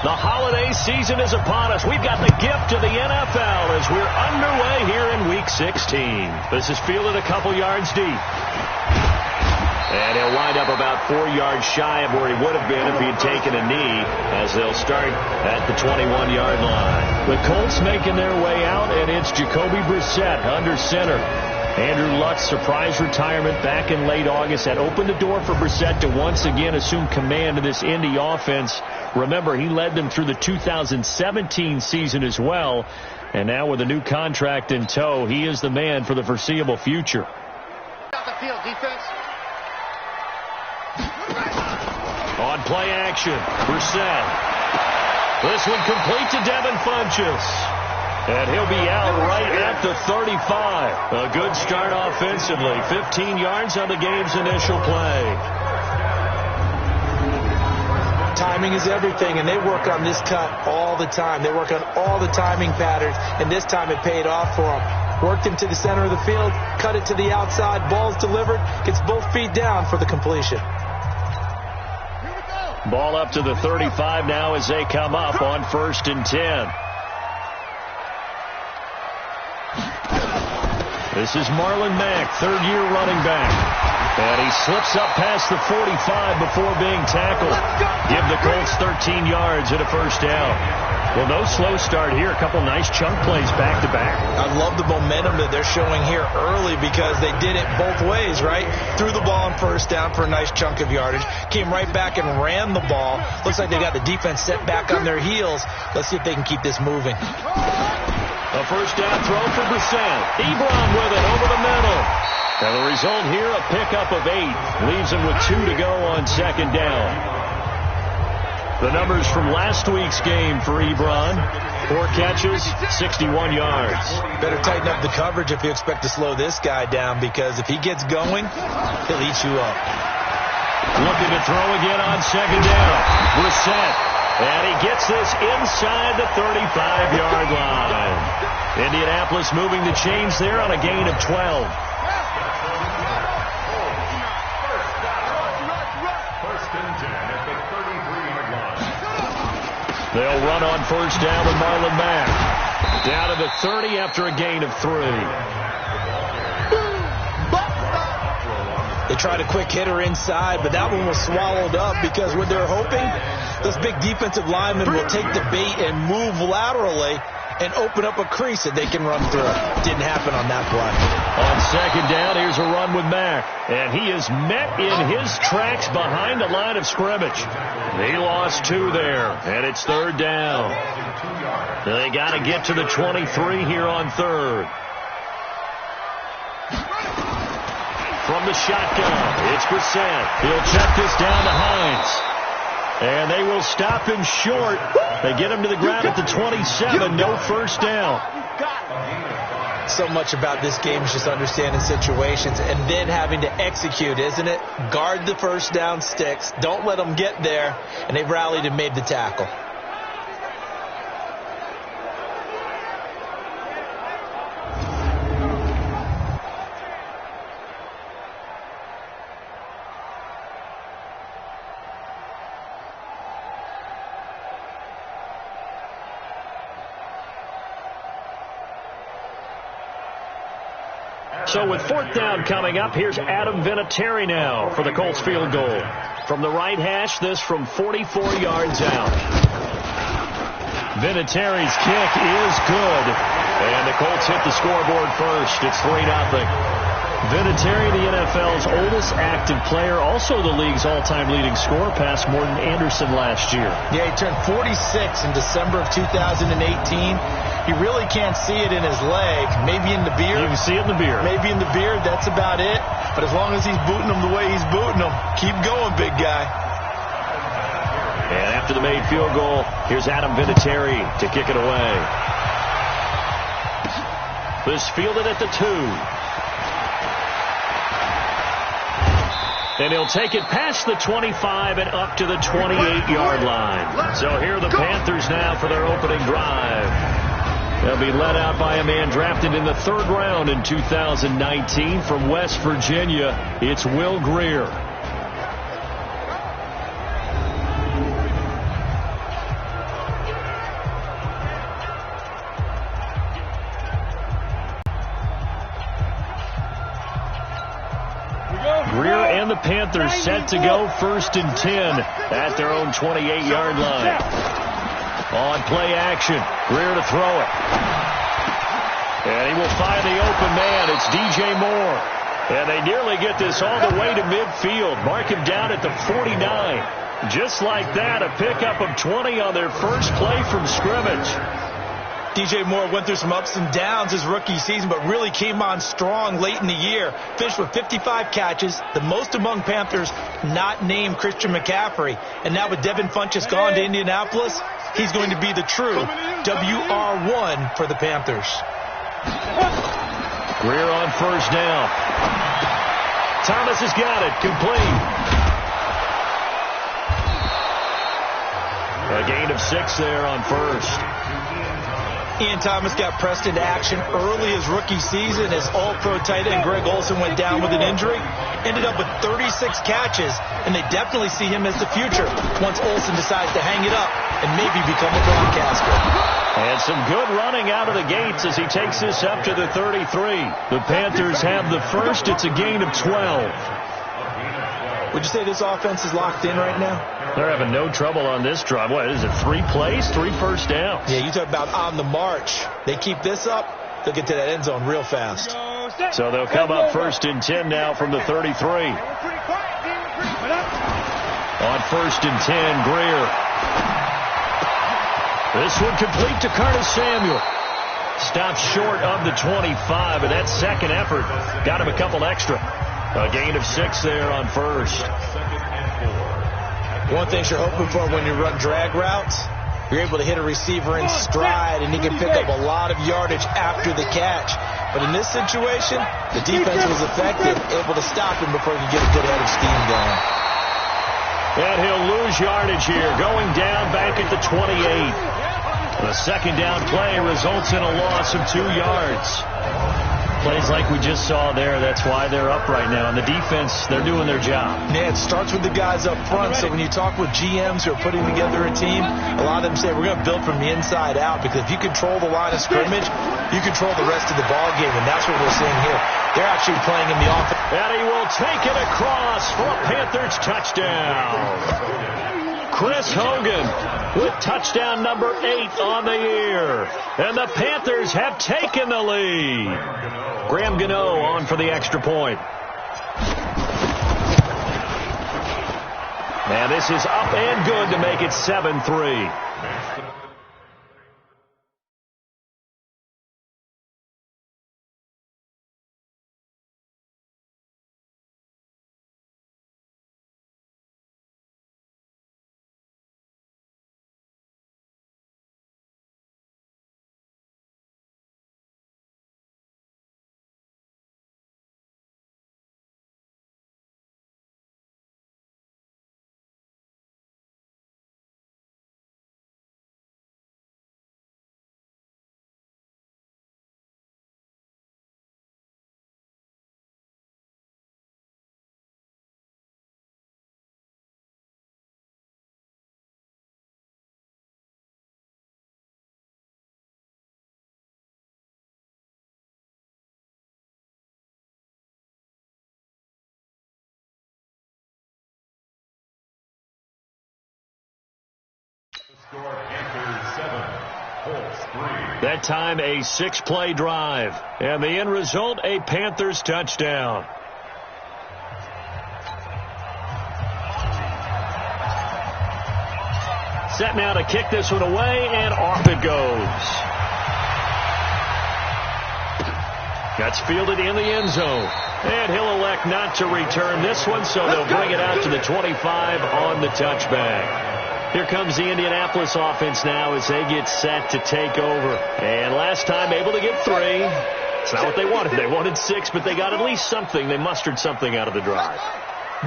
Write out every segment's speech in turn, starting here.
The holiday season is upon us. We've got the gift of the NFL as we're underway here in Week 16. This is fielded a couple yards deep. And he'll wind up about 4 yards shy of where he would have been if he had taken a knee, as they'll start at the 21-yard line. The Colts making their way out, and it's Jacoby Brissett under center. Andrew Luck's surprise retirement back in late August that opened the door for Brissett to once again assume command of this Indy offense. Remember, he led them through the 2017 season as well. And now with a new contract in tow, he is the man for the foreseeable future. Out the field, defense. On play action, Brissett. This one complete to Devin Funchess. And he'll be out right at the 35. A good start offensively. 15 yards on the game's initial play. Timing is everything, and they work on this cut all the time. They work on all the timing patterns, and this time it paid off for them. Worked him to the center of the field, cut it to the outside, ball's delivered, gets both feet down for the completion. Ball up to the 35 now as they come up on 1st and 10. This is Marlon Mack, third-year running back. And he slips up past the 45 before being tackled. Give the Colts 13 yards and a first down. Well, no slow start here. A couple nice chunk plays back-to-back. I love the momentum that they're showing here early because they did it both ways, right? Threw the ball on first down for a nice chunk of yardage. Came right back and ran the ball. Looks like they got the defense set back on their heels. Let's see if they can keep this moving. A first down throw for Brissett. Ebron with it over the middle. And the result here, a pickup of 8. Leaves him with 2 to go on second down. The numbers from last week's game for Ebron. 4 catches, 61 yards. Better tighten up the coverage if you expect to slow this guy down, because if he gets going, he'll eat you up. Looking to throw again on second down. Brissett. And he gets this inside the 35-yard line. Indianapolis moving the chains there on a gain of 12. They'll run on first down with Marlon Mack. Down to the 30 after a gain of 3. They tried a quick hitter inside, but that one was swallowed up because what they're hoping, those big defensive linemen will take the bait and move laterally and open up a crease that they can run through. Didn't happen on that play. On second down, here's a run with Mack. And he is met in his tracks behind the line of scrimmage. He lost 2 there, and it's third down. They got to get to the 23 here on third. From the shotgun, it's Brissett. He'll check this down to Hines. And they will stop him short. They get him to the ground at the 27. No first down. So much about this game is just understanding situations and then having to execute, isn't it? Guard the first down sticks. Don't let them get there. And they've rallied and made the tackle. So with fourth down coming up, here's Adam Vinatieri now for the Colts field goal. From the right hash, this from 44 yards out. Vinatieri's kick is good. And the Colts hit the scoreboard first. It's 3-0. Vinatieri, the NFL's oldest active player, also the league's all-time leading scorer, passed more than Anderson last year. Yeah, he turned 46 in December of 2018. He really can't see it in his leg. Maybe in the beard. You can see it in the beard. Maybe in the beard. That's about it. But as long as he's booting them the way he's booting them, keep going, big guy. And after the made field goal, here's Adam Vinatieri to kick it away. This fielded at the 2. And he'll take it past the 25 and up to the 28-yard line. So here are the Panthers now for their opening drive. They'll be led out by a man drafted in the 3rd round in 2019 from West Virginia. It's Will Grier. Greer and the Panthers set to go 1st and 10 at their own 28-yard line. On play action, Greer to throw it. And he will find the open man. It's DJ Moore. And they nearly get this all the way to midfield. Mark him down at the 49. Just like that, a pickup of 20 on their first play from scrimmage. DJ Moore went through some ups and downs his rookie season, but really came on strong late in the year. Finished with 55 catches, the most among Panthers not named Christian McCaffrey. And now with Devin Funchess gone to Indianapolis, he's going to be the true WR1 for the Panthers. Greer on 1st down. Thomas has got it. Complete. A gain of 6 there on 1st. Ian Thomas got pressed into action early his rookie season as all-pro tight end Greg Olsen went down with an injury. Ended up with 36 catches, and they definitely see him as the future once Olsen decides to hang it up and maybe become a broadcaster. And some good running out of the gates as he takes this up to the 33. The Panthers have the first. It's a gain of 12. Would you say this offense is locked in right now? They're having no trouble on this drive. What is it, 3 plays, 3 first downs? Yeah, you talk about on the march. They keep this up, they'll get to that end zone real fast. So they'll come up 1st and 10 now from the 33. On 1st and 10, Greer. This one complete to Curtis Samuel. Stops short of the 25, and that second effort got him a couple extra. A gain of 6 there on 1st. One thing you're hoping for when you run drag routes, you're able to hit a receiver in stride, and he can pick up a lot of yardage after the catch. But in this situation, the defense was effective, able to stop him before he could get a good head of steam going. And he'll lose yardage here, going down back at the 28. The second down play results in a loss of 2 yards. Plays like we just saw there, that's why they're up right now. And the defense, they're doing their job. Yeah, it starts with the guys up front. So when you talk with GMs who are putting together a team, a lot of them say we're going to build from the inside out, because if you control the line of scrimmage, you control the rest of the ball game, and that's what we're seeing here. They're actually playing in the offense. And he will take it across for a Panthers touchdown. Chris Hogan with touchdown number 8 on the year. And the Panthers have taken the lead. Graham Gano on for the extra point. And this is up and good to make it 7-3. That time a 6-play drive. And the end result, a Panthers touchdown. Set now to kick this one away, and off it goes. That's fielded in the end zone. And he'll elect not to return this one, so they'll bring it out to the 25 on the touchback. Here comes the Indianapolis offense now as they get set to take over. And last time able to get 3. It's not what they wanted. They wanted 6, but they got at least something. They mustered something out of the drive.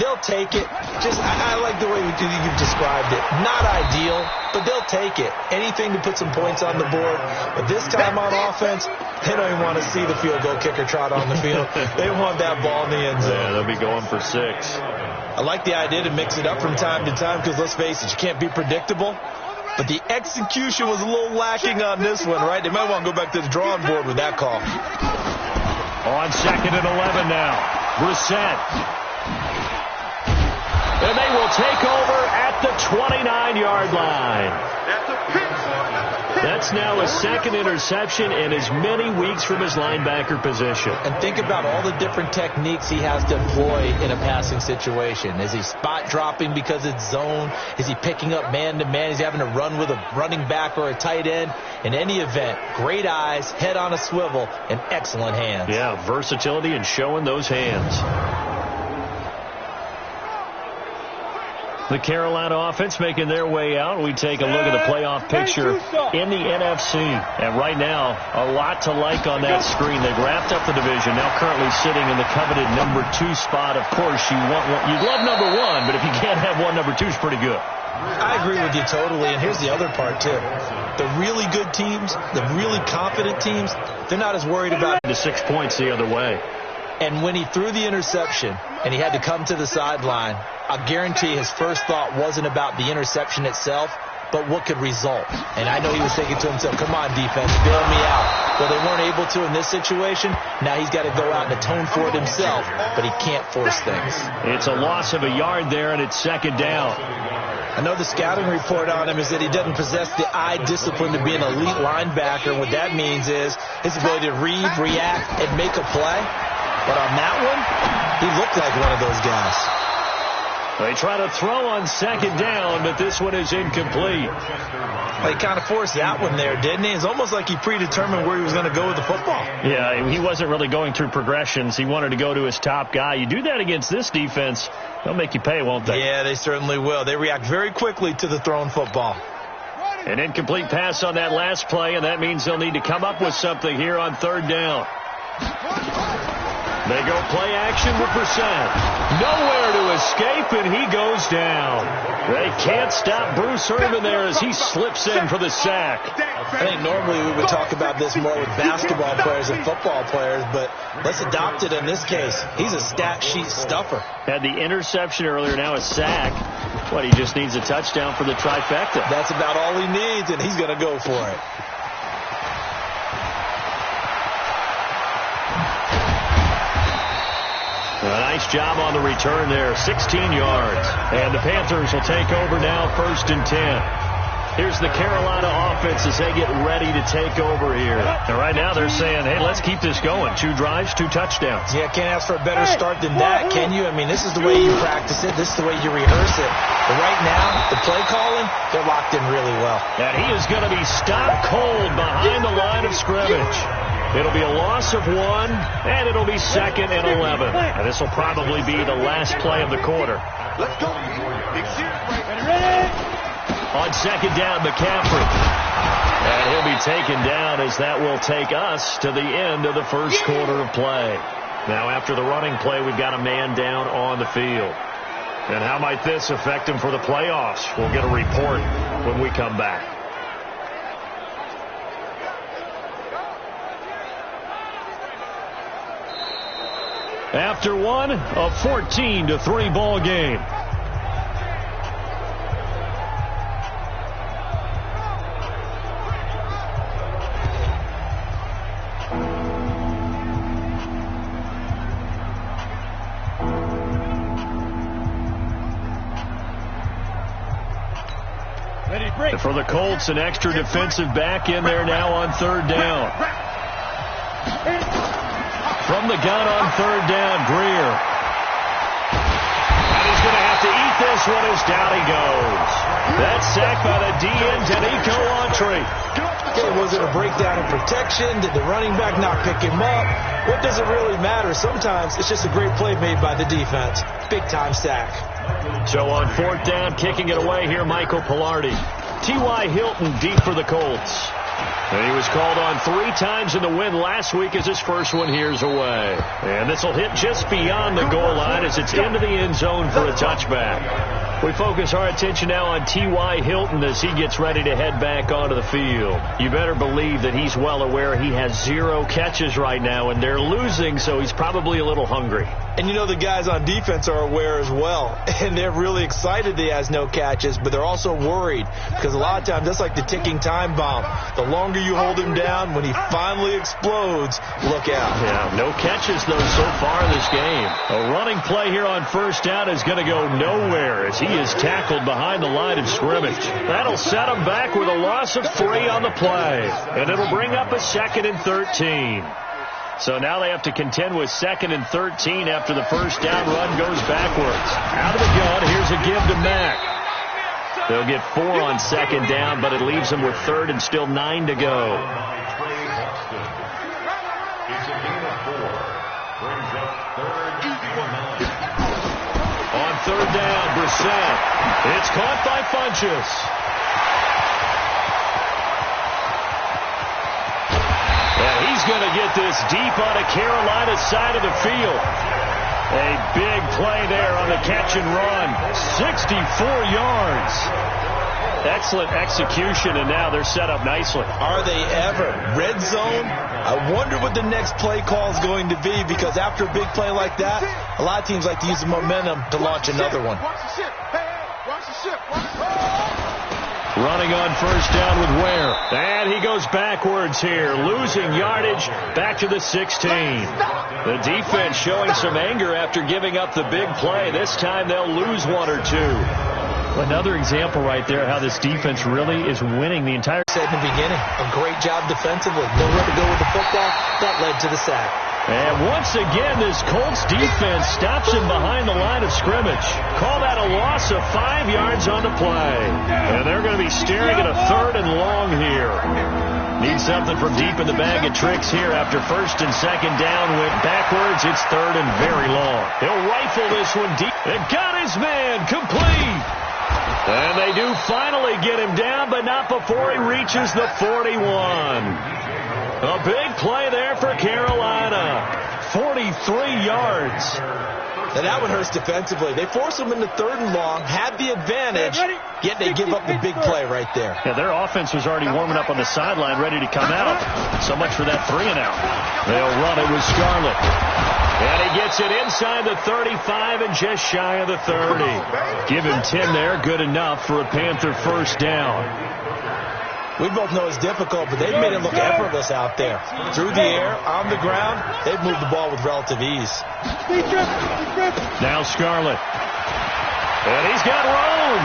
They'll take it. I like the way you've described it. Not ideal, but they'll take it. Anything to put some points on the board. But this time on offense, they don't even want to see the field goal kicker trot on the field. They want that ball in the end zone. Yeah, they'll be going for 6. I like the idea to mix it up from time to time because, let's face it, you can't be predictable. But the execution was a little lacking on this one, right? They might want to go back to the drawing board with that call. On 2nd and 11 now. Brissett And they will take over at the 29-yard line. That's now his second interception in as many weeks from his linebacker position. And think about all the different techniques he has to employ in a passing situation. Is he spot dropping because it's zone? Is he picking up man-to-man? Is he having to run with a running back or a tight end? In any event, great eyes, head on a swivel, and excellent hands. Yeah, versatility and showing those hands. The Carolina offense making their way out. We take a look at the playoff picture in the NFC. And right now, a lot to like on that screen. They've wrapped up the division, now currently sitting in the coveted number 2 spot. Of course, you'd love number 1, but if you can't have one, number 2 is pretty good. I agree with you totally, and here's the other part, too. The really good teams, the really confident teams, they're not as worried about the 6 points the other way. And when he threw the interception and he had to come to the sideline, I guarantee his first thought wasn't about the interception itself, but what could result. And I know he was thinking to himself, come on, defense, bail me out. Well, they weren't able to in this situation. Now he's got to go out and atone for it himself, but he can't force things. It's a loss of a yard there, and it's second down. I know the scouting report on him is that he doesn't possess the eye discipline to be an elite linebacker. What that means is his ability to read, react, and make a play. But on that one, he looked like one of those guys. They try to throw on second down, but this one is incomplete. Well, he kind of forced that one there, didn't he? It's almost like he predetermined where he was going to go with the football. Yeah, he wasn't really going through progressions. He wanted to go to his top guy. You do that against this defense, they'll make you pay, won't they? Yeah, they certainly will. They react very quickly to the thrown football. An incomplete pass on that last play, and that means they'll need to come up with something here on third down. They go play action with Brissett. Nowhere to escape, and he goes down. They can't stop Bruce Irvin there as he slips in for the sack. I think normally we would talk about this more with basketball players and football players, but let's adopt it in this case. He's a stat sheet stuffer. Had the interception earlier, now a sack. What, he just needs a touchdown for the trifecta. That's about all he needs, and he's going to go for it. A nice job on the return there, 16 yards. And the Panthers will take over now, 1st and 10. Here's the Carolina offense as they get ready to take over here. And right now they're saying, hey, let's keep this going. 2 drives, 2 touchdowns. Yeah, can't ask for a better start than that, can you? I mean, this is the way you practice it. This is the way you rehearse it. But right now, the play calling, they're locked in really well. And he is going to be stopped cold behind the line of scrimmage. It'll be a loss of 1, and it'll be 2nd and 11. And this will probably be the last play of the quarter. Let's go. On second down, McCaffrey. And he'll be taken down as that will take us to the end of the first quarter of play. Now, after the running play, we've got a man down on the field. And how might this affect him for the playoffs? We'll get a report when we come back. After one, a 14-3 ball game. And for the Colts, an extra defensive back in there now on third down. From the gun on third down, Greer. And he's going to have to eat this one as down he goes. That's sacked by the DN, Danico Autry. Okay, was it a breakdown in protection? Did the running back not pick him up? What does it really matter? Sometimes it's just a great play made by the defense. Big-time sack. So on fourth down, kicking it away here, Michael Pilardi. T.Y. Hilton deep for the Colts. And he was called on 3 times in the win last week as his first one here's away. And this will hit just beyond the goal line as it's into the end zone for a touchback. We focus our attention now on T.Y. Hilton as he gets ready to head back onto the field. You better believe that he's well aware he has 0 catches right now, and they're losing, so he's probably a little hungry. And you know the guys on defense are aware as well, and they're really excited he has no catches, but they're also worried because a lot of times that's like the ticking time bomb. The longer you hold him down, when he finally explodes, look out. Yeah, no catches, though, so far in this game. A running play here on first down is going to go nowhere as he is tackled behind the line of scrimmage. That'll set him back with a loss of 3 on the play, and it'll bring up a 2nd and 13. So now they have to contend with 2nd and 13 after the first down run goes backwards. Out of the gun, here's a give to Mack. They'll get 4 on 2nd down, but it leaves them with 3rd and still 9 to go. On 3rd down, Brissett. It's caught by Funchess. And he's going to get this deep on the Carolina side of the field. A big play there on the catch and run. 64 yards. Excellent execution, and now they're set up nicely. Are they ever? Red zone? I wonder what the next play call is going to be, because after a big play like that, a lot of teams like to use the momentum to launch another one. Running on first down with Ware. And he goes backwards here, losing yardage back to the 16. The defense showing some anger after giving up the big play. This time they'll lose 1 or 2. Another example right there how this defense really is winning the entire... Said in the beginning, a great job defensively. Nowhere to go with the football. That led to the sack. And once again, this Colts defense stops him behind the line of scrimmage. Call that a loss of 5 yards on the play. And they're going to be staring at a 3rd and long here. Need something from deep in the bag of tricks here after 1st and 2nd down went backwards. It's 3rd and very long. He'll rifle this one deep. And got his man complete. And they do finally get him down, but not before he reaches the 41. A big play there for Carolina. 43 yards. And that one hurts defensively. They force him into 3rd and long, had the advantage, yet they give up the big play right there. Yeah, their offense was already warming up on the sideline, ready to come out. So much for that 3 and out. They'll run it with Scarlett. And he gets it inside the 35 and just shy of the 30. Give him 10 there, good enough for a Panther first down. We both know it's difficult, but they've made it look effortless out there. Through the air, on the ground, they've moved the ball with relative ease. Now Scarlett. And he's got room.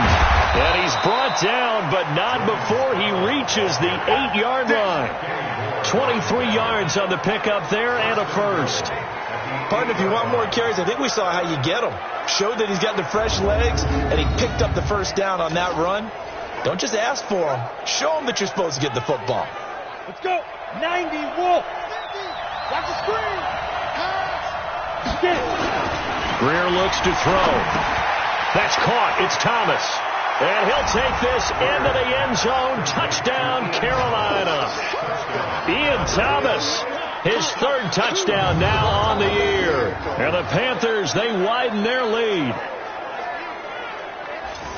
And he's brought down, but not before he reaches the 8-yard line. 23 yards on the pickup there and a first. Partner, if you want more carries, I think we saw how you get them. Showed that he's got the fresh legs, and he picked up the first down on that run. Don't just ask for them. Show them that you're supposed to get the football. Let's go. 90, Wolf. Watch the screen. Get it. Greer looks to throw. That's caught. It's Thomas. And he'll take this into the end zone. Touchdown, Carolina. Ian Thomas, his 3rd touchdown now on the year. And the Panthers, they widen their lead.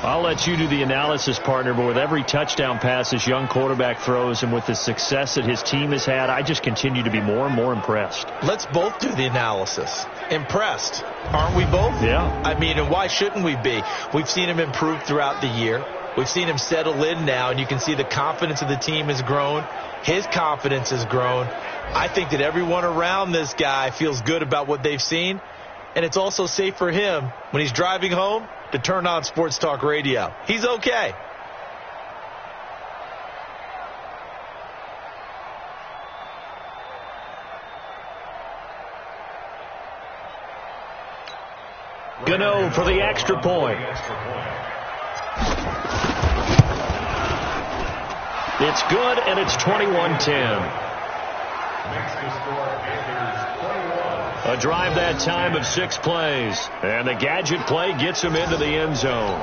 I'll let you do the analysis, partner, but with every touchdown pass this young quarterback throws and with the success that his team has had, I just continue to be more and more impressed. Let's both do the analysis. Impressed. Aren't we both? Yeah. I mean, and why shouldn't we be? We've seen him improve throughout the year. We've seen him settle in now, and you can see the confidence of the team has grown. His confidence has grown. I think that everyone around this guy feels good about what they've seen, and it's also safe for him when he's driving home to turn on Sports Talk Radio. He's okay. Gano for the extra point. It's good, and it's 21-10. A drive that time of 6 plays. And the gadget play gets him into the end zone.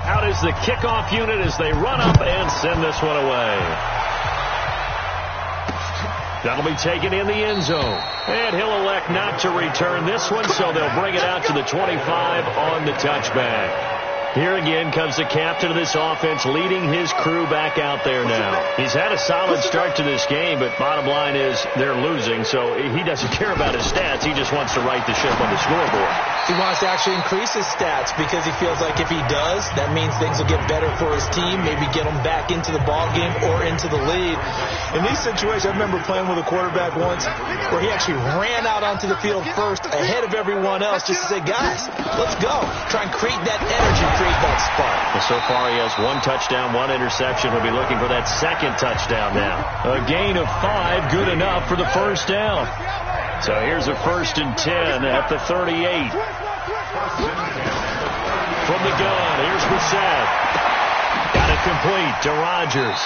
Out is the kickoff unit as they run up and send this one away. That'll be taken in the end zone. And he'll elect not to return this one, so they'll bring it out to the 25 on the touchback. Here again comes the captain of this offense leading his crew back out there now. He's had a solid start to this game, but bottom line is they're losing, so he doesn't care about his stats. He just wants to right the ship on the scoreboard. He wants to actually increase his stats because he feels like if he does, that means things will get better for his team, maybe get him back into the ball game or into the lead. In these situations, I remember playing with a quarterback once where he actually ran out onto the field first ahead of everyone else just to say, guys, let's go. Try and create that energy, create that spark. Well, so far he has 1 touchdown, 1 interception. He'll be looking for that second touchdown now. A gain of 5, good enough for the first down. So here's a 1st and 10 at the 38. From the gun, here's Brissett. Got it complete to Rodgers.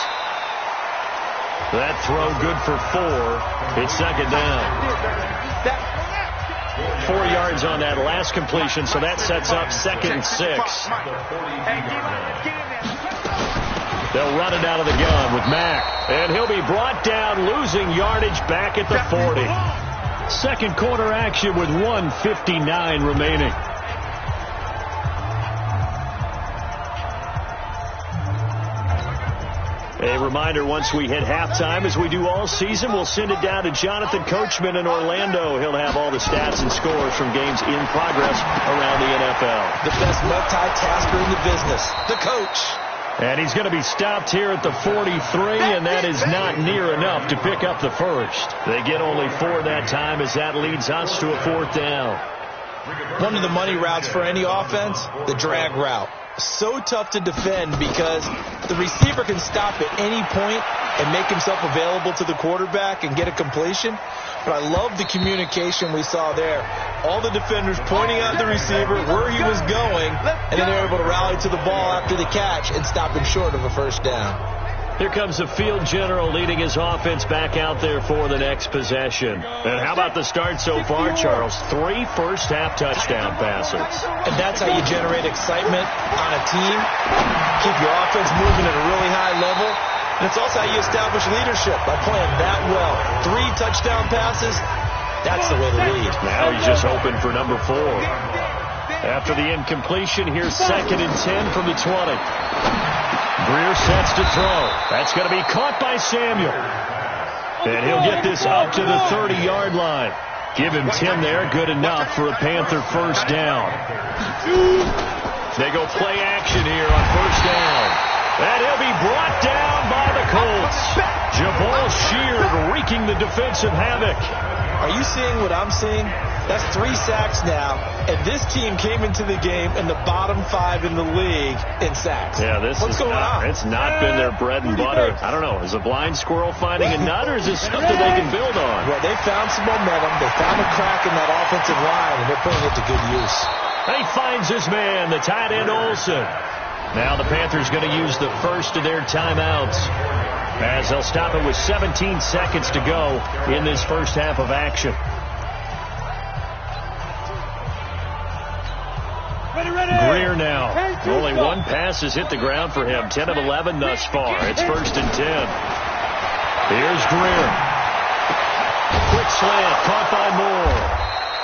That throw good for 4. It's second down. 4 yards on that last completion, so that sets up 2nd and 6. They'll run it out of the gun with Mack. And he'll be brought down, losing yardage back at the 40. Second quarter action with 1:59 remaining. A reminder, once we hit halftime, as we do all season, we'll send it down to Jonathan Coachman in Orlando. He'll have all the stats and scores from games in progress around the NFL. The best multitasker in the business, the coach. And he's going to be stopped here at the 43, and that is not near enough to pick up the first. They get only 4 that time as that leads us to a 4th down. One of the money routes for any offense, the drag route. So tough to defend because the receiver can stop at any point and make himself available to the quarterback and get a completion. But I love the communication we saw there. All the defenders pointing out the receiver where he was going, and then they're able to rally to the ball after the catch and stop him short of a first down. Here comes the field general leading his offense back out there for the next possession. And how about the start so far, Charles? 3 first-half touchdown passes. And that's how you generate excitement on a team, keep your offense moving at a really high level. And it's also how you establish leadership by playing that well. 3 touchdown passes, that's the way to lead. Now he's just hoping for number 4. After the incompletion, here's 2nd and 10 from the 20. Greer sets to throw. That's going to be caught by Samuel. And he'll get this up to the 30-yard line. Give him 10 there, good enough for a Panther first down. They go play action here on first down. And he'll be brought down by the Colts. Jabal Sheard wreaking the defensive havoc. Are you seeing what I'm seeing? That's 3 sacks now, and this team came into the game in the bottom 5 in the league in sacks. Yeah, What's going on? It's not been their bread and butter. I don't know. Is a blind squirrel finding a nut, or is this something they can build on? Well, they found some momentum. They found a crack in that offensive line, and they're putting it to good use. And he finds his man, the tight end Olsen. Now the Panthers going to use the first of their timeouts as they'll stop it with 17 seconds to go in this first half of action. Greer now. Only 1 pass has hit the ground for him. 10 of 11 thus far. It's 1st and 10. Here's Greer. Quick slant caught by Moore.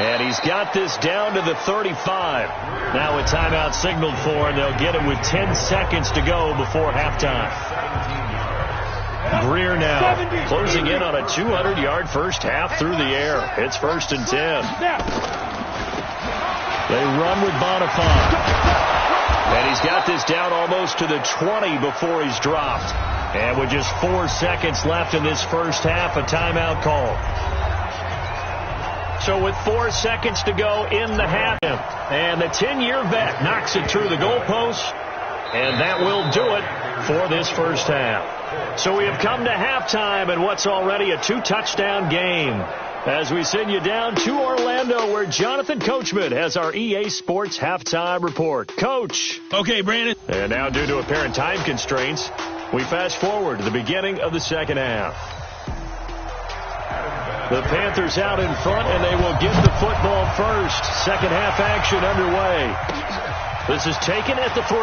And he's got this down to the 35. Now a timeout signaled for, and they'll get him with 10 seconds to go before halftime. Greer now closing in on a 200-yard first half through the air. It's 1st and 10. They run with Bonifant. And he's got this down almost to the 20 before he's dropped. And with just 4 seconds left in this first half, a timeout call. So with 4 seconds to go in the half, and the 10-year vet knocks it through the goalpost, and that will do it for this first half. So we have come to halftime in what's already a 2-touchdown game. As we send you down to Orlando, where Jonathan Coachman has our EA Sports halftime report. Coach. Okay, Brandon. And now, due to apparent time constraints, we fast forward to the beginning of the second half. The Panthers out in front, and they will get the football first. Second half action underway. This is taken at the 3.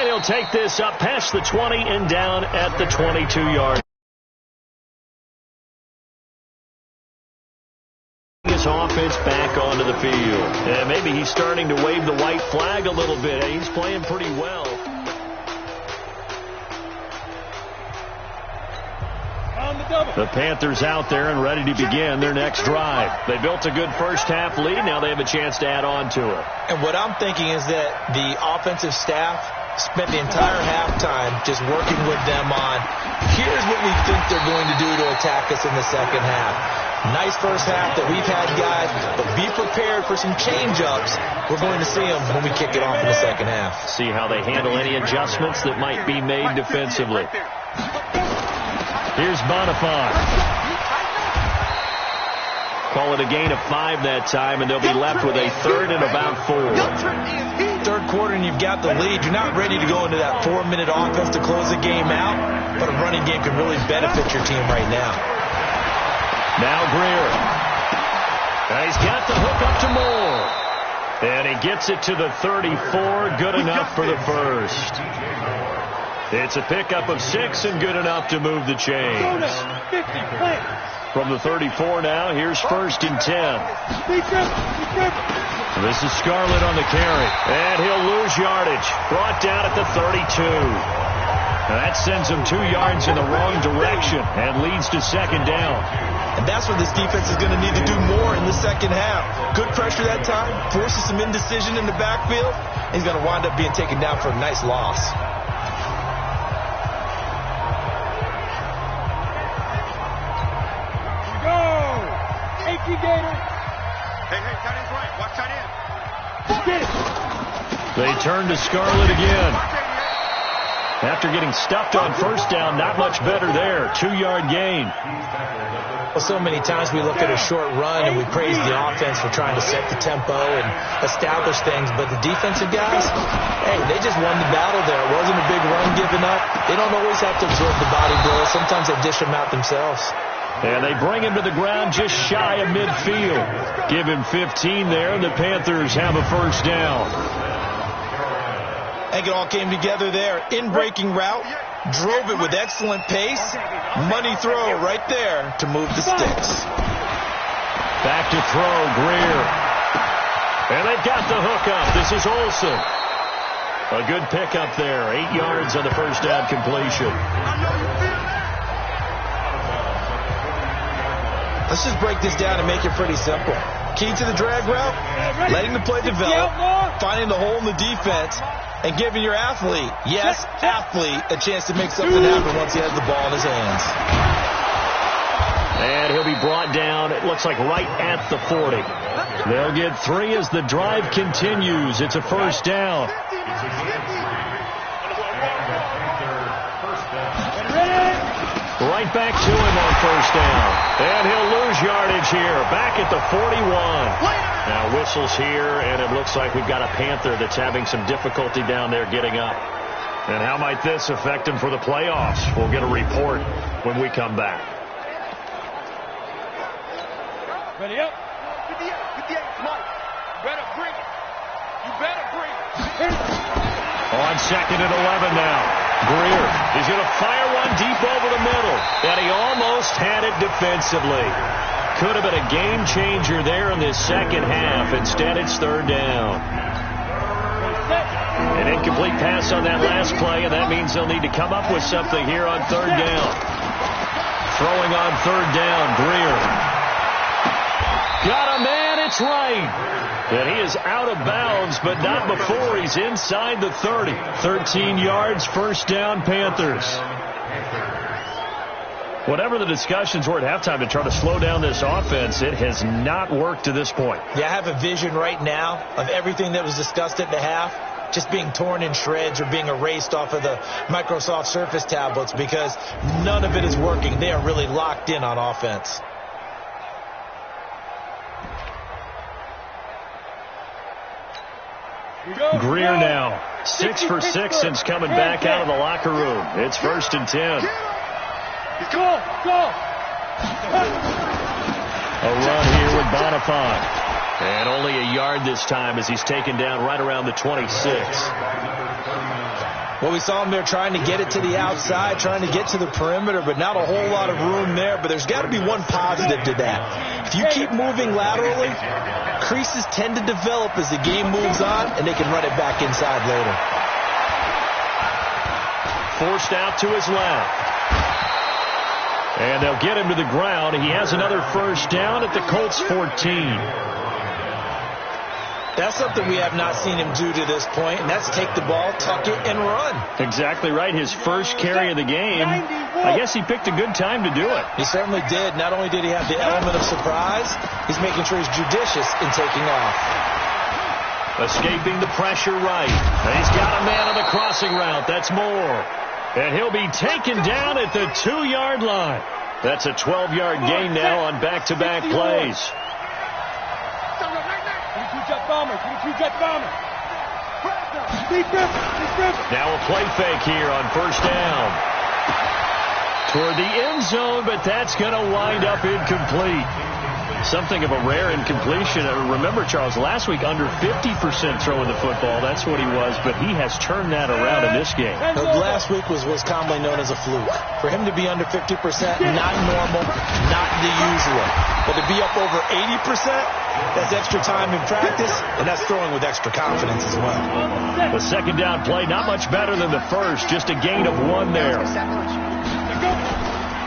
And he'll take this up past the 20 and down at the 22-yard. His offense back onto the field. And maybe he's starting to wave the white flag a little bit. He's playing pretty well. The Panthers out there and ready to begin their next drive. They built a good first-half lead. Now they have a chance to add on to it. And what I'm thinking is that the offensive staff spent the entire halftime just working with them on, here's what we think they're going to do to attack us in the second half. Nice first half that we've had, guys, but be prepared for some change-ups. We're going to see them when we kick it off in the second half. See how they handle any adjustments that might be made defensively. Here's Bonifant. Call it a gain of 5 that time, and they'll be left with a third and about 4. Third quarter, and you've got the lead. You're not ready to go into that 4-minute offense to close the game out, but a running game can really benefit your team right now. Now Greer. And he's got the hook up to Moore. And he gets it to the 34. Good enough for the first. It's a pickup of 6 and good enough to move the chains. From the 34 now, here's 1st and 10. This is Scarlett on the carry. And he'll lose yardage. Brought down at the 32. That sends him 2 yards in the wrong direction and leads to 2nd down. And that's what this defense is going to need to do more in the second half. Good pressure that time, forces some indecision in the backfield. He's going to wind up being taken down for a nice loss. Hey, tight end's right. Watch tight end. They turn to Scarlett again. After getting stuffed on first down, not much better there. 2-yard gain. Well, so many times we look at a short run and we praise the offense for trying to set the tempo and establish things, but the defensive guys, hey, they just won the battle there. It wasn't a big run given up. They don't always have to absorb the body blow. Sometimes they dish them out themselves. And they bring him to the ground just shy of midfield. Give him 15 there, and the Panthers have a first down. I think it all came together there. In-breaking route, drove it with excellent pace. Money throw right there to move the sticks. Back to throw, Greer. And they've got the hook up. This is Olsen. A good pickup there. 8 yards on the first down completion. Let's just break this down and make it pretty simple. Key to the drag route, letting the play develop, finding the hole in the defense, and giving your athlete, yes, athlete, a chance to make something happen once he has the ball in his hands. And he'll be brought down, it looks like right at the 40. They'll get 3 as the drive continues. It's a first down. Right back to him on first down. And he'll lose yardage here. Back at the 41. Now whistles here, and it looks like we've got a Panther that's having some difficulty down there getting up. And how might this affect him for the playoffs? We'll get a report when we come back. Ready up. 58, Mike. Better bring it. You better bring it. On 2nd and 11 now. Greer, he's going to fire one deep over the middle. And he almost had it defensively. Could have been a game changer there in this second half. Instead, it's 3rd down. An incomplete pass on that last play, and that means they'll need to come up with something here on 3rd down. Throwing on 3rd down, Greer. Got a man, it's right. And he is out of bounds, but not before he's inside the 30. 13 yards, first down, Panthers. Whatever the discussions were at halftime to try to slow down this offense, it has not worked to this point. Yeah, I have a vision right now of everything that was discussed at the half just being torn in shreds or being erased off of the Microsoft Surface tablets because none of it is working. They are really locked in on offense. Greer now, 6 for 6 since coming back out of the locker room. It's 1st and 10. Go. A run here with Bonifant. And only a yard this time as he's taken down right around the 26. Well, we saw him there trying to get it to the outside, trying to get to the perimeter, but not a whole lot of room there. But there's got to be one positive to that. If you keep moving laterally, creases tend to develop as the game moves on, and they can run it back inside later. Forced out to his left. And they'll get him to the ground. He has another first down at the Colts 14. That's something we have not seen him do to this point, and that's take the ball, tuck it, and run. Exactly right. His first carry of the game. I guess he picked a good time to do it. He certainly did. Not only did he have the element of surprise, he's making sure he's judicious in taking off. Escaping the pressure right. And he's got a man on the crossing route. That's Moore. And he'll be taken down at the 2-yard line. That's a 12-yard gain now on back-to-back plays. Now a play fake here on first down. Toward the end zone, but that's going to wind up incomplete. Something of a rare incompletion. Remember, Charles, last week under 50% throwing the football. That's what he was, but he has turned that around in this game. Last week was commonly known as a fluke. For him to be under 50%, not normal, not the usual. But to be up over 80%, that's extra time in practice, and that's throwing with extra confidence as well. The second down play, not much better than the first, just a gain of 1 there.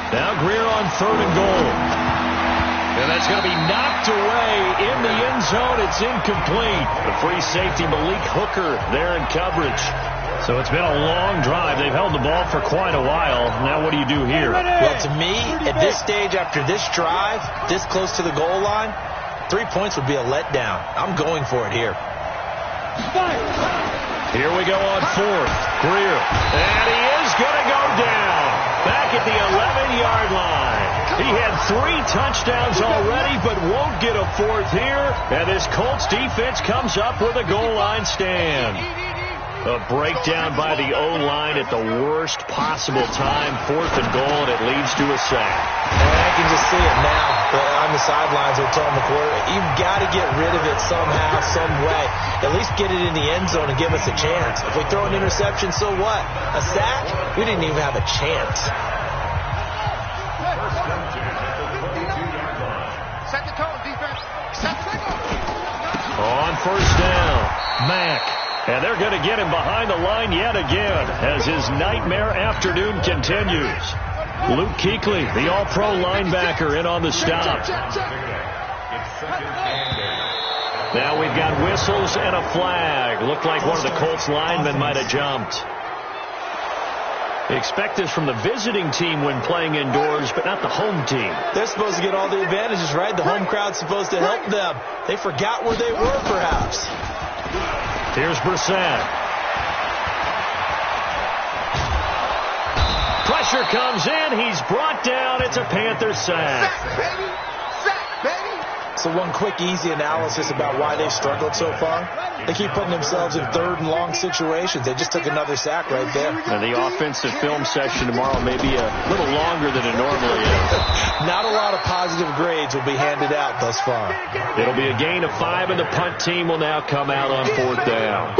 Now Greer on 3rd and goal. And that's going to be knocked away in the end zone. It's incomplete. The free safety, Malik Hooker, there in coverage. So it's been a long drive. They've held the ball for quite a while. Now what do you do here? Well, to me, at this stage, after this drive, this close to the goal line, 3 points would be a letdown. I'm going for it here. Here we go on 4th. Greer. And he is going to go down. Back at the 11-yard line. He had 3 touchdowns already, but won't get a 4th here. And this Colts defense comes up with a goal line stand. A breakdown by the O-line at the worst possible time. 4th and goal, and it leads to a sack. And I can just see it now. On the sidelines, they're telling the quarterback, you've got to get rid of it somehow, some way. At least get it in the end zone and give us a chance. If we throw an interception, so what? A sack? We didn't even have a chance. Set the tone, defense. Set the tone. On first down, Mack. And they're going to get him behind the line yet again as his nightmare afternoon continues. Luke Kuechly, the all-pro linebacker, in on the stop. Now we've got whistles and a flag. Looked like one of the Colts linemen might have jumped. Expect this from the visiting team when playing indoors, but not the home team. They're supposed to get all the advantages, right? The home crowd's supposed to help them. They forgot where they were, perhaps. Here's Brissett. Pressure comes in. He's brought down. It's a Panther sack. Sack, baby. Sack, baby. So one quick, easy analysis about why they've struggled so far. They keep putting themselves in 3rd and long situations. They just took another sack right there. And the offensive film session tomorrow may be a little longer than it normally is. Not a lot of positive grades will be handed out thus far. It'll be a gain of 5, and the punt team will now come out on 4th down.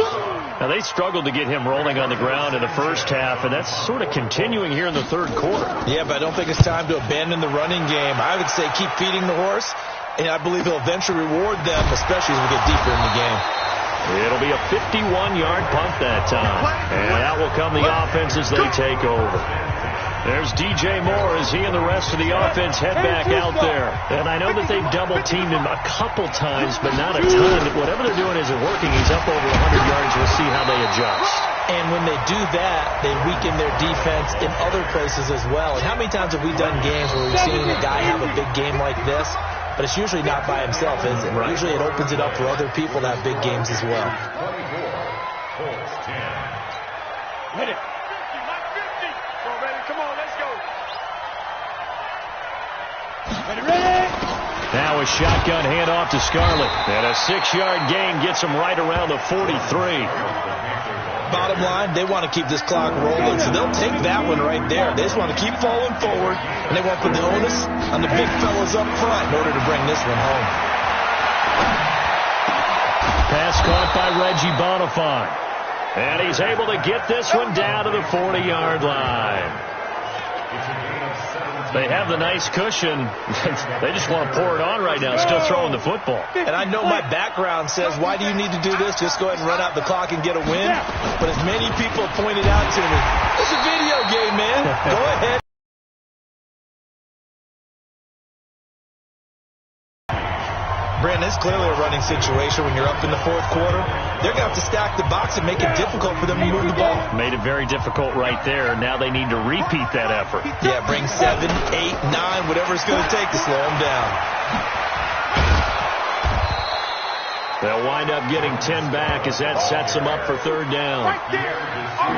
Now, they struggled to get him rolling on the ground in the first half, and that's sort of continuing here in the 3rd quarter. Yeah, but I don't think it's time to abandon the running game. I would say keep feeding the horse, and I believe he'll eventually reward them, especially as we get deeper in the game. It'll be a 51-yard punt that time. And out will come the offense as they take over. There's DJ Moore as he and the rest of the offense head back out there. And I know that they've double-teamed him a couple times, but not a ton. Whatever they're doing isn't working. He's up over 100 yards. We'll see how they adjust. And when they do that, they weaken their defense in other places as well. And how many times have we done games where we've seen a guy have a big game like this? But it's usually not by himself, is it? Right. Usually it opens it up for other people to have big games as well. Hit it. 50, not 50. Go, ready. Come on, let's go. Ready. Now a shotgun handoff to Scarlett. And a 6-yard gain gets him right around the 43. Bottom line, they want to keep this clock rolling, so they'll take that one right there. They just want to keep falling forward, and they want to put the onus on the big fellas up front in order to bring this one home. Pass caught by Reggie Bonifant. And he's able to get this one down to the 40-yard line. They have the nice cushion. They just want to pour it on right now, still throwing the football. And I know my background says, why do you need to do this? Just go ahead and run out the clock and get a win. But as many people have pointed out to me, it's a video game, man. Go ahead. Brandon, it's clearly a running situation when you're up in the fourth quarter. They're going to have to stack the box and make it difficult for them to move the ball. Made it very difficult right there. Now they need to repeat that effort. Yeah, bring 7, 8, 9, whatever it's going to take to slow them down. They'll wind up getting 10 back as that sets them up for third down.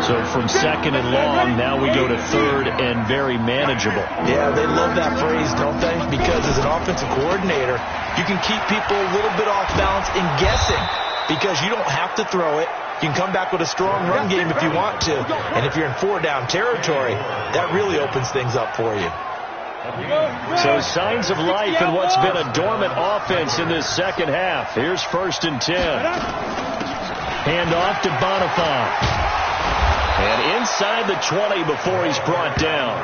So from second and long, now we go to third and very manageable. Yeah, they love that phrase, don't they? Because as an offensive coordinator, you can keep people a little bit off balance and guessing because you don't have to throw it. You can come back with a strong run game if you want to. And if you're in four-down territory, that really opens things up for you. So signs of life in what's been a dormant offense in this second half. Here's 1st and 10. Hand off to Bonifant. And inside the 20 before he's brought down.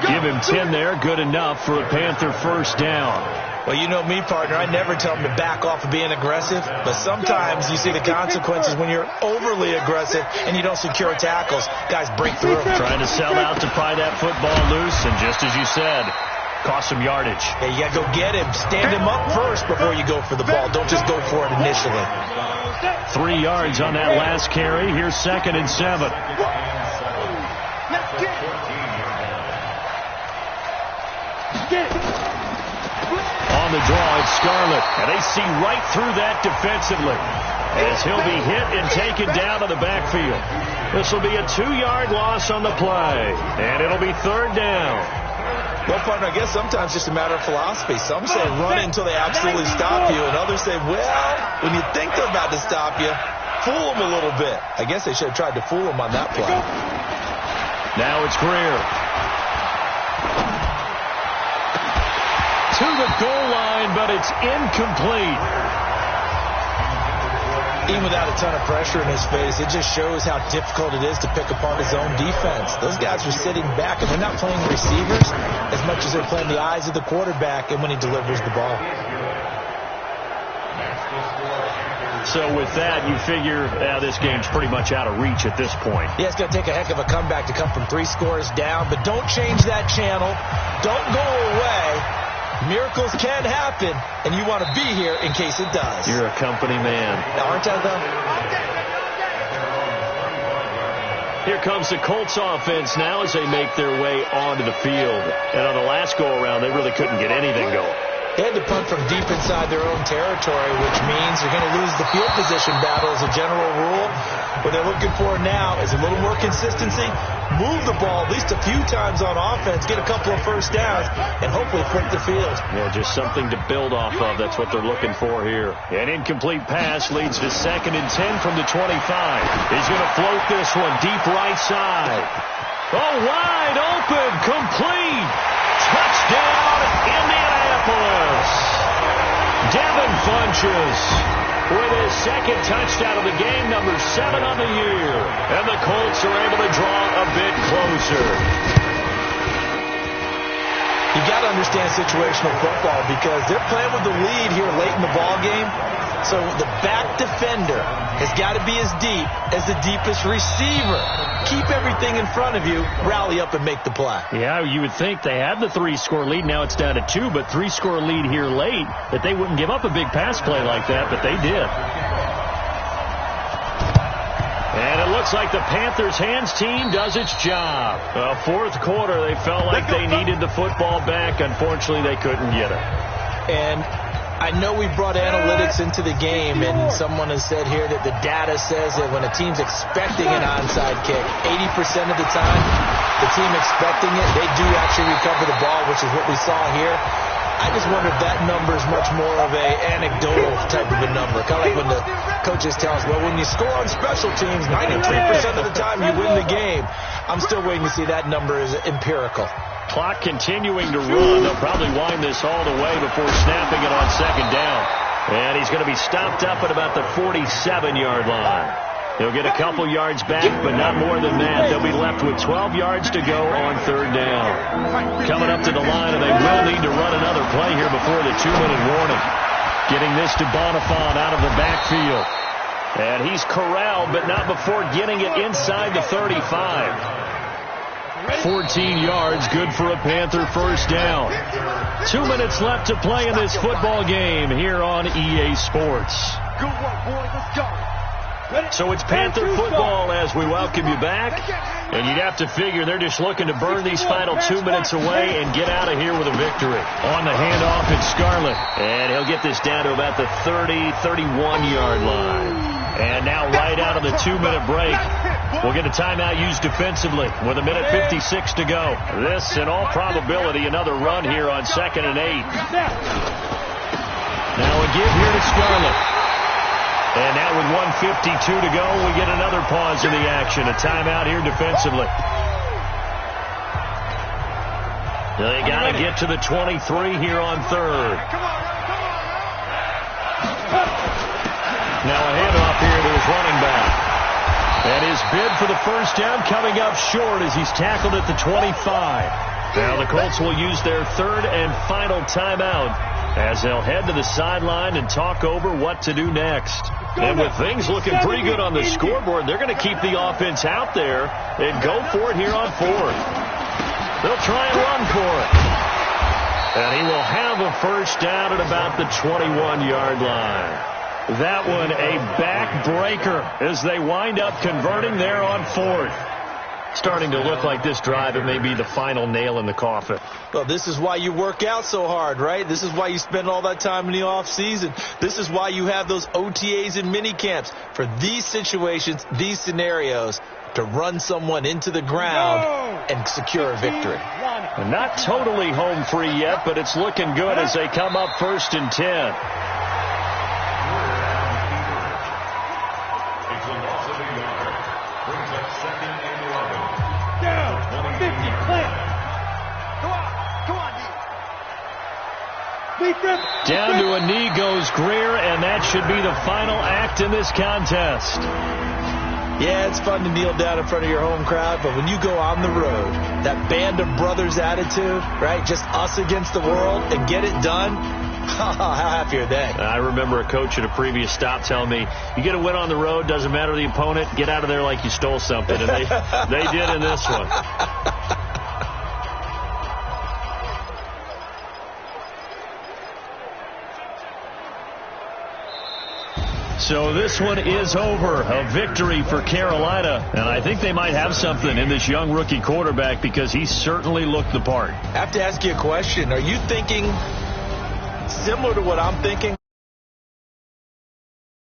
Give him 10 there. Good enough for a Panther first down. Well, you know me, partner. I never tell them to back off of being aggressive. But sometimes you see the consequences when you're overly aggressive and you don't secure tackles. Guys break through. Trying to sell out to pry that football loose. And just as you said, cost some yardage. Yeah, you got to go get him. Stand him up first before you go for the ball. Don't just go for it initially. 3 yards on that last carry. Here's 2nd and 7. On the draw, it's Scarlett. And they see right through that defensively as he'll be hit and taken down to the backfield. This will be a 2-yard loss on the play. And it'll be third down. Well, partner, I guess sometimes it's just a matter of philosophy. Some say run until they absolutely stop you, and others say, well, when you think they're about to stop you, fool them a little bit. I guess they should have tried to fool them on that play. Now it's Greer. To the goal line, but it's incomplete. Even without a ton of pressure in his face, it just shows how difficult it is to pick apart his own defense. Those guys are sitting back, and they're not playing receivers as much as they're playing the eyes of the quarterback and when he delivers the ball. So with that, you figure this game's pretty much out of reach at this point. Yeah, it's going to take a heck of a comeback to come from 3 scores down, but don't change that channel. Don't go away. Miracles can happen, and you want to be here in case it does. You're a company man. Aren't I, though? Here comes the Colts offense now as they make their way onto the field. And on the last go-around, they really couldn't get anything going. They had to punt from deep inside their own territory, which means you're going to lose the field position battle as a general rule. What they're looking for now is a little more consistency, move the ball at least a few times on offense, get a couple of first downs, and hopefully flip the field. Yeah, just something to build off of. That's what they're looking for here. An incomplete pass leads to 2nd and 10 from the 25. He's going to float this one deep right side. Oh, wide open, complete. Touchdown, Indianapolis. Devin Funches with his 2nd touchdown of the game, number 7 on the year. And the Colts are able to draw a bit closer. You got to understand situational football because they're playing with the lead here late in the ball game. So the back defender has got to be as deep as the deepest receiver. Keep everything in front of you, rally up and make the play. Yeah, you would think they had the 3-score lead. Now it's down to 2, but 3-score lead here late, that they wouldn't give up a big pass play like that, but they did. And it looks like the Panthers' hands team does its job. Fourth quarter, they felt like they needed the football back. Unfortunately, they couldn't get it. And I know we brought analytics into the game, and someone has said here that the data says that when a team's expecting an onside kick, 80% of the time, the team expecting it, they do actually recover the ball, which is what we saw here. I just wonder if that number is much more of a anecdotal type of a number. Kind of like when the coaches tell us, well, when you score on special teams, 93% of the time you win the game. I'm still waiting to see that number is empirical. Clock continuing to run. They'll probably wind this all the way before snapping it on 2nd down. And he's going to be stopped up at about the 47-yard line. He'll get a couple yards back, but not more than that. They'll be left with 12 yards to go on third down. Coming up to the line, and they will need to run another play here before the 2-minute warning. Getting this to Bonifant out of the backfield. And he's corralled, but not before getting it inside the 35. 14 yards, good for a Panther first down. 2 minutes left to play in this football game here on EA Sports. Good work, boys. Let's go. So it's Panther football as we welcome you back. And you'd have to figure they're just looking to burn these final 2 minutes away and get out of here with a victory. On the handoff, it's Scarlett. And he'll get this down to about the 30, 31-yard line. And now right out of the 2-minute break, we'll get a timeout used defensively with 1:56 to go. This, in all probability, another run here on 2nd and 8. Now a give here to Scarlett. And now with 1:52 to go, we get another pause in the action. A timeout here defensively. They got to get to the 23 here on third. Now a handoff here to his running back. And his bid for the first down coming up short as he's tackled at the 25. Now the Colts will use their third and final timeout as they'll head to the sideline and talk over what to do next. And with things looking pretty good on the scoreboard, they're going to keep the offense out there and go for it here on fourth. They'll try and run for it. And he will have a first down at about the 21-yard line. That one a backbreaker as they wind up converting there on fourth. Starting to look like this drive, it may be the final nail in the coffin. Well, this is why you work out so hard, right? This is why you spend all that time in the off season. This is why you have those OTAs and mini camps for these situations, these scenarios, to run someone into the ground and secure a victory. And not totally home free yet, but it's looking good as they come up 1st and 10. Down to a knee goes Greer, and that should be the final act in this contest. Yeah, it's fun to kneel down in front of your home crowd, but when you go on the road, that band of brothers attitude, right, just us against the world, and get it done, how happy are they? I remember a coach at a previous stop telling me, you get a win on the road, doesn't matter the opponent, get out of there like you stole something, and they did in this one. So this one is over. A victory for Carolina. And I think they might have something in this young rookie quarterback because he certainly looked the part. I have to ask you a question. Are you thinking similar to what I'm thinking?